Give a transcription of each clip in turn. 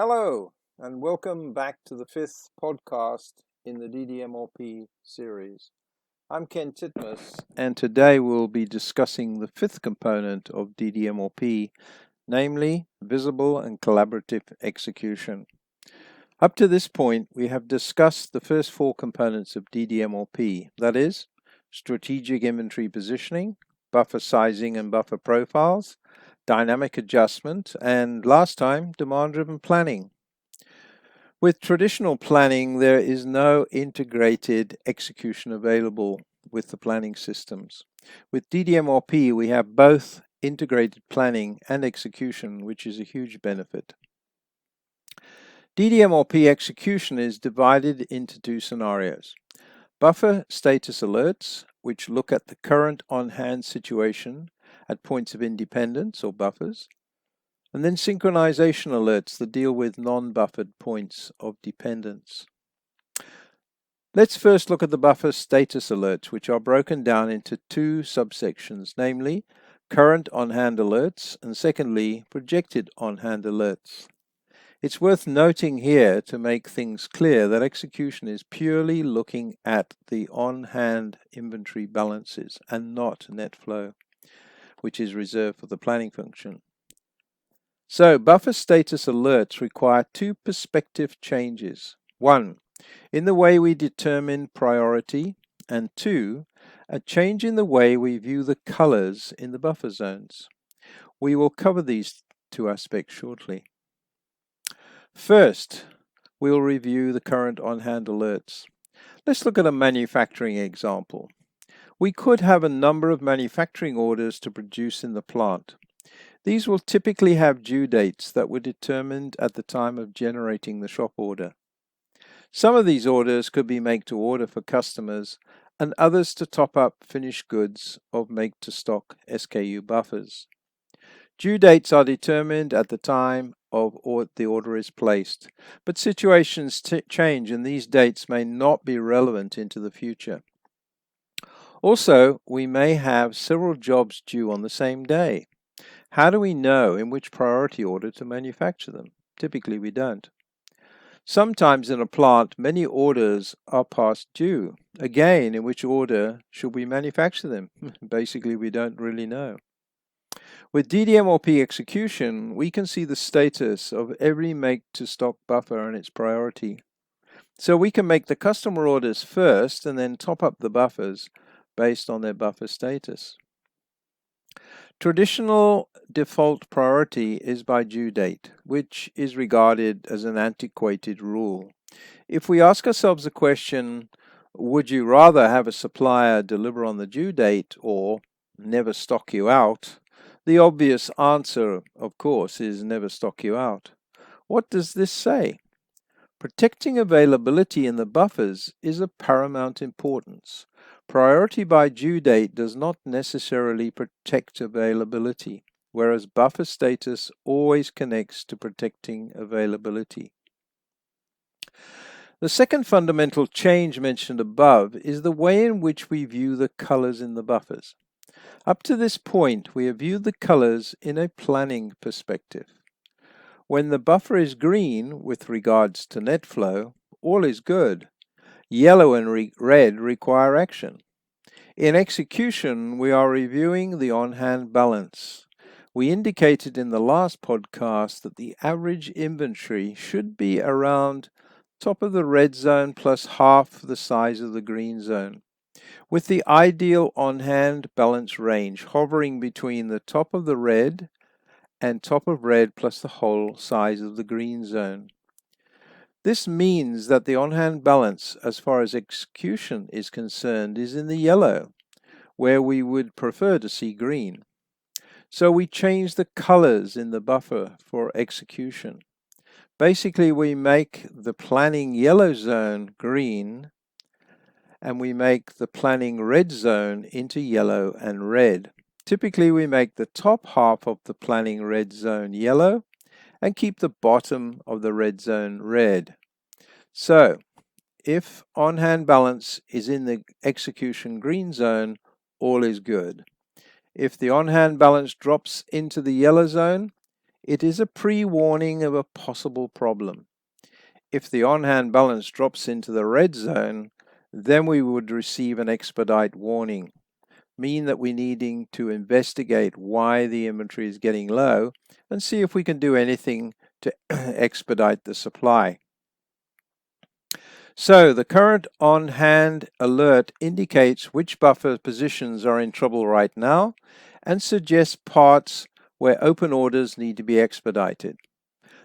Hello, and welcome back to the fifth podcast in the DDMRP series. I'm Ken Titmus, and today we'll be discussing the fifth component of DDMRP, namely visible and collaborative execution. Up to this point, we have discussed the first four components of DDMRP, that is, strategic inventory positioning, buffer sizing and buffer profiles, dynamic adjustment, and last time, demand-driven planning. With traditional planning, there is no integrated execution available with the planning systems. With DDMRP, we have both integrated planning and execution, which is a huge benefit. DDMRP execution is divided into two scenarios. Buffer status alerts, which look at the current on-hand situation at points of independence or buffers, and then synchronization alerts that deal with non-buffered points of dependence. Let's first look at the buffer status alerts, which are broken down into two subsections, namely current on-hand alerts and secondly projected on-hand alerts. It's worth noting here to make things clear that execution is purely looking at the on-hand inventory balances and not net flow, which is reserved for the planning function. So buffer status alerts require two perspective changes. One, in the way we determine priority, and two, a change in the way we view the colors in the buffer zones. We will cover these two aspects shortly. First, we'll review the current on-hand alerts. Let's look at a manufacturing example. We could have a number of manufacturing orders to produce in the plant. These will typically have due dates that were determined at the time of generating the shop order. Some of these orders could be make to order for customers and others to top up finished goods of make to stock SKU buffers. Due dates are determined at the time of the order is placed, but situations change and these dates may not be relevant into the future. Also, we may have several jobs due on the same day. How do we know in which priority order to manufacture them? Typically, we don't. Sometimes in a plant, many orders are past due. Again, in which order should we manufacture them? Basically, we don't really know. With DDMRP execution, we can see the status of every make-to-stock buffer and its priority. So we can make the customer orders first and then top up the buffers based on their buffer status. Traditional default priority is by due date, which is regarded as an antiquated rule. If we ask ourselves the question, would you rather have a supplier deliver on the due date or never stock you out? The obvious answer, of course, is never stock you out. What does this say? Protecting availability in the buffers is of paramount importance. Priority by due date does not necessarily protect availability, whereas buffer status always connects to protecting availability. The second fundamental change mentioned above is the way in which we view the colors in the buffers. Up to this point, we have viewed the colors in a planning perspective. When the buffer is green with regards to net flow, all is good. Yellow and red require action. In execution, we are reviewing the on-hand balance. We indicated in the last podcast that the average inventory should be around top of the red zone plus half the size of the green zone, with the ideal on-hand balance range hovering between the top of the red and top of red plus the whole size of the green zone. This means that the on-hand balance, as far as execution is concerned, is in the yellow, where we would prefer to see green. So we change the colors in the buffer for execution. Basically, we make the planning yellow zone green, and we make the planning red zone into yellow and red. Typically, we make the top half of the planning red zone yellow and keep the bottom of the red zone red. So, if on-hand balance is in the execution green zone, all is good. If the on-hand balance drops into the yellow zone, It is a pre-warning of a possible problem. If the on-hand balance drops into the red zone, then we would receive an expedite warning, mean that we're needing to investigate why the inventory is getting low and see if we can do anything to expedite the supply. So the current on-hand alert indicates which buffer positions are in trouble right now and suggests parts where open orders need to be expedited.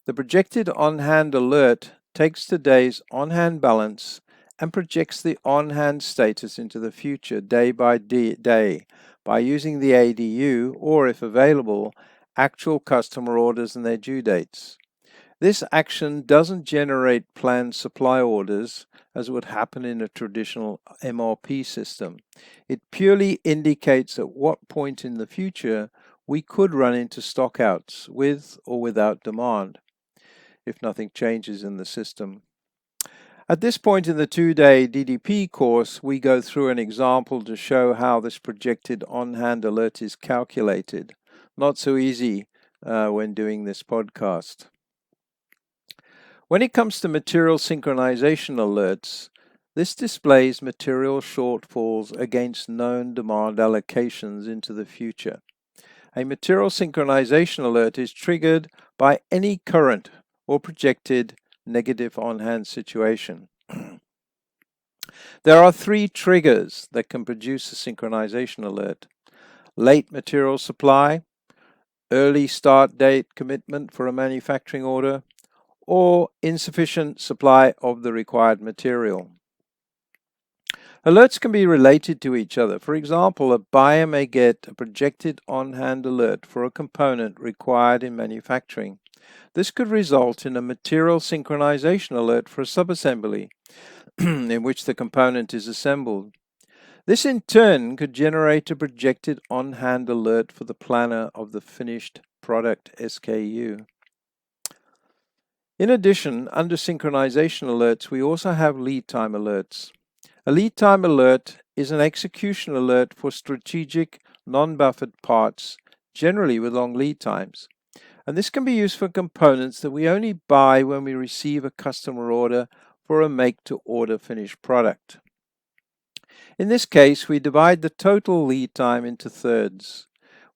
The projected on-hand alert takes today's on-hand balance and projects the on-hand status into the future day by day by using the ADU or, if available, actual customer orders and their due dates. This action doesn't generate planned supply orders as would happen in a traditional MRP system. It purely indicates at what point in the future we could run into stockouts with or without demand, if nothing changes in the system. At this point in the 2-day DDP course, we go through an example to show how this projected on-hand alert is calculated. Not so easy when doing this podcast. When it comes to material synchronization alerts, this displays material shortfalls against known demand allocations into the future. A material synchronization alert is triggered by any current or projected negative on-hand situation. There are 3 triggers that can produce a synchronization alert: late material supply, early start date commitment for a manufacturing order, or insufficient supply of the required material. Alerts can be related to each other. For example, a buyer may get a projected on-hand alert for a component required in manufacturing. This could result in a material synchronization alert for a subassembly in which the component is assembled. This in turn could generate a projected on-hand alert for the planner of the finished product SKU. In addition, under synchronization alerts, we also have lead time alerts. A lead time alert is an execution alert for strategic, non-buffered parts, generally with long lead times. And this can be used for components that we only buy when we receive a customer order for a make-to-order finished product. In this case, we divide the total lead time into thirds.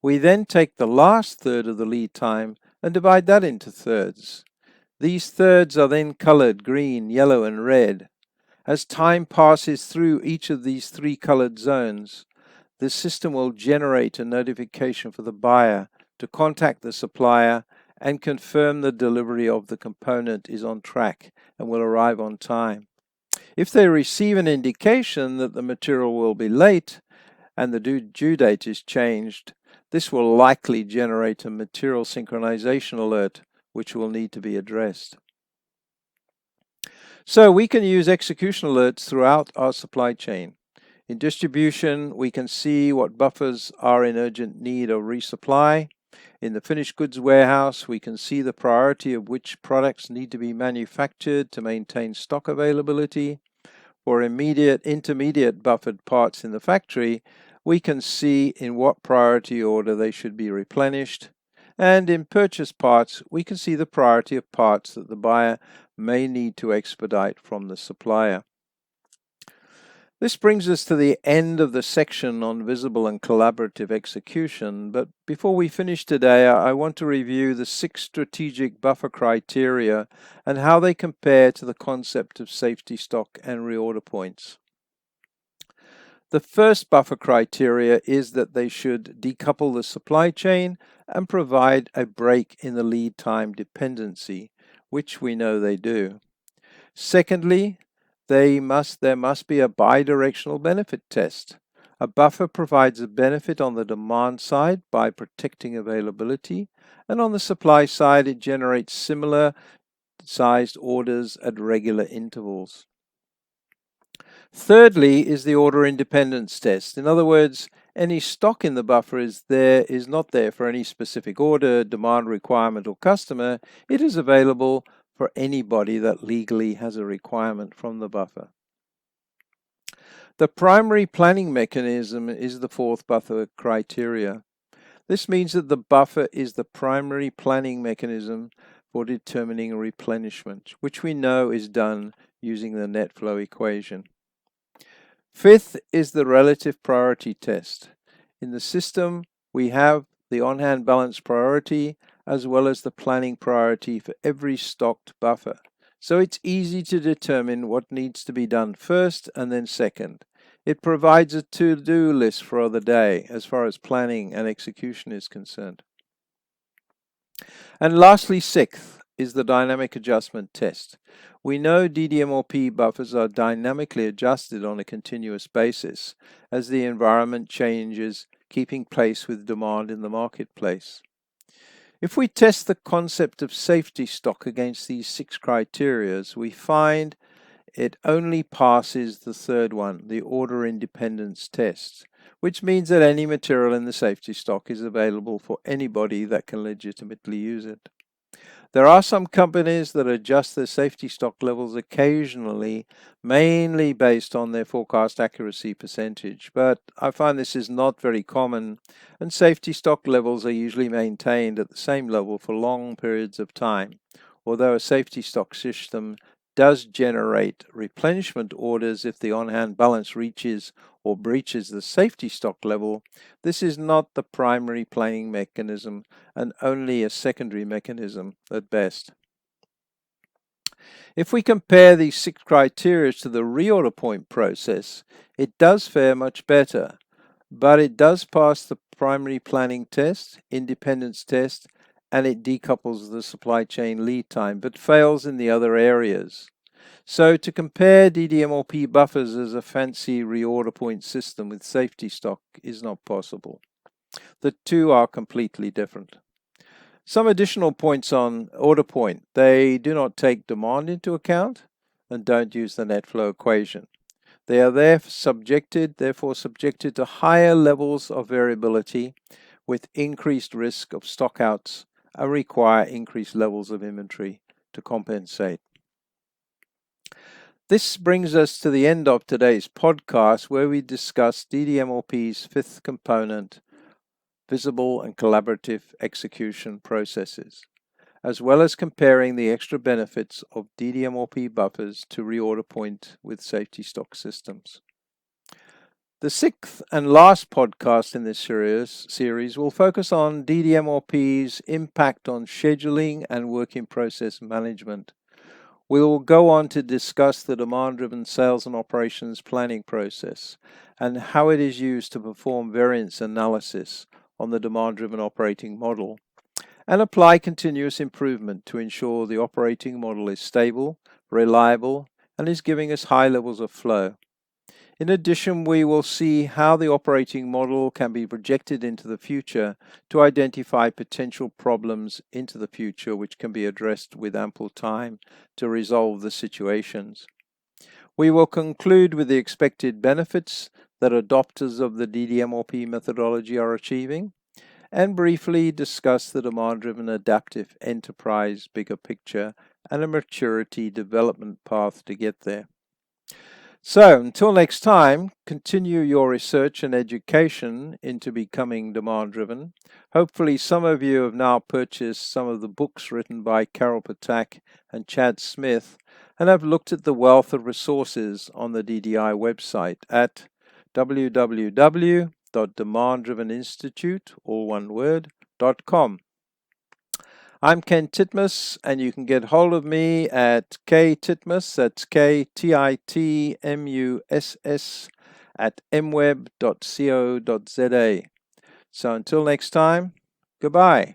We then take the last third of the lead time and divide that into thirds. These thirds are then colored green, yellow, and red. As time passes through each of these 3 colored zones, the system will generate a notification for the buyer to contact the supplier and confirm the delivery of the component is on track and will arrive on time. If they receive an indication that the material will be late and the due date is changed, this will likely generate a material synchronization alert, which will need to be addressed. So we can use execution alerts throughout our supply chain. In distribution, we can see what buffers are in urgent need of resupply. In the finished goods warehouse, we can see the priority of which products need to be manufactured to maintain stock availability. For intermediate buffered parts in the factory, we can see in what priority order they should be replenished. And in purchase parts, we can see the priority of parts that the buyer may need to expedite from the supplier. This brings us to the end of the section on visible and collaborative execution, but before we finish today, I want to review the 6 strategic buffer criteria and how they compare to the concept of safety stock and reorder points. The first buffer criteria is that they should decouple the supply chain and provide a break in the lead time dependency, which we know they do. Secondly, there must be a bidirectional benefit test. A buffer provides a benefit on the demand side by protecting availability, and on the supply side it generates similar sized orders at regular intervals. Thirdly is the order independence test. In other words, any stock in the buffer is not there for any specific order, demand, requirement, or customer. It is available for anybody that legally has a requirement from the buffer. The primary planning mechanism is the 4th buffer criteria. This means that the buffer is the primary planning mechanism for determining replenishment, which we know is done using the net flow equation. Fifth is the relative priority test. In the system, we have the on-hand balance priority as well as the planning priority for every stocked buffer. So it's easy to determine what needs to be done first and then second. It provides a to-do list for the day as far as planning and execution is concerned. And lastly, sixth is the dynamic adjustment test. We know DDMRP buffers are dynamically adjusted on a continuous basis as the environment changes, keeping pace with demand in the marketplace. If we test the concept of safety stock against these 6 criteria, we find it only passes the third one, the order independence test, which means that any material in the safety stock is available for anybody that can legitimately use it. There are some companies that adjust their safety stock levels occasionally, mainly based on their forecast accuracy percentage, but I find this is not very common, and safety stock levels are usually maintained at the same level for long periods of time. Although a safety stock system does generate replenishment orders if the on-hand balance reaches or breaches the safety stock level, this is not the primary planning mechanism and only a secondary mechanism at best. If we compare these 6 criteria to the reorder point process, it does fare much better, but it does pass the primary planning test, independence test, and it decouples the supply chain lead time, but fails in the other areas. So to compare DDMRP buffers as a fancy reorder point system with safety stock is not possible. The two are completely different. Some additional points on order point. They do not take demand into account and don't use the net flow equation. They are therefore subjected to higher levels of variability with increased risk of stockouts and require increased levels of inventory to compensate. This brings us to the end of today's podcast, where we discuss DDMRP's fifth component, visible and collaborative execution processes, as well as comparing the extra benefits of DDMRP buffers to reorder point with safety stock systems. The sixth and last podcast in this series will focus on DDMRP's impact on scheduling and work in process management. We will go on to discuss the demand-driven sales and operations planning process and how it is used to perform variance analysis on the demand-driven operating model and apply continuous improvement to ensure the operating model is stable, reliable, and is giving us high levels of flow. In addition, we will see how the operating model can be projected into the future to identify potential problems into the future which can be addressed with ample time to resolve the situations. We will conclude with the expected benefits that adopters of the DDMRP methodology are achieving, and briefly discuss the demand-driven adaptive enterprise bigger picture and a maturity development path to get there. So, until next time, continue your research and education into becoming demand-driven. Hopefully, some of you have now purchased some of the books written by Carol Patak and Chad Smith and have looked at the wealth of resources on the DDI website at www.demanddriveninstitute.com. I'm Ken Titmus, and you can get hold of me at ktitmus, that's KTITMUSS, at mweb.co.za. So until next time, goodbye.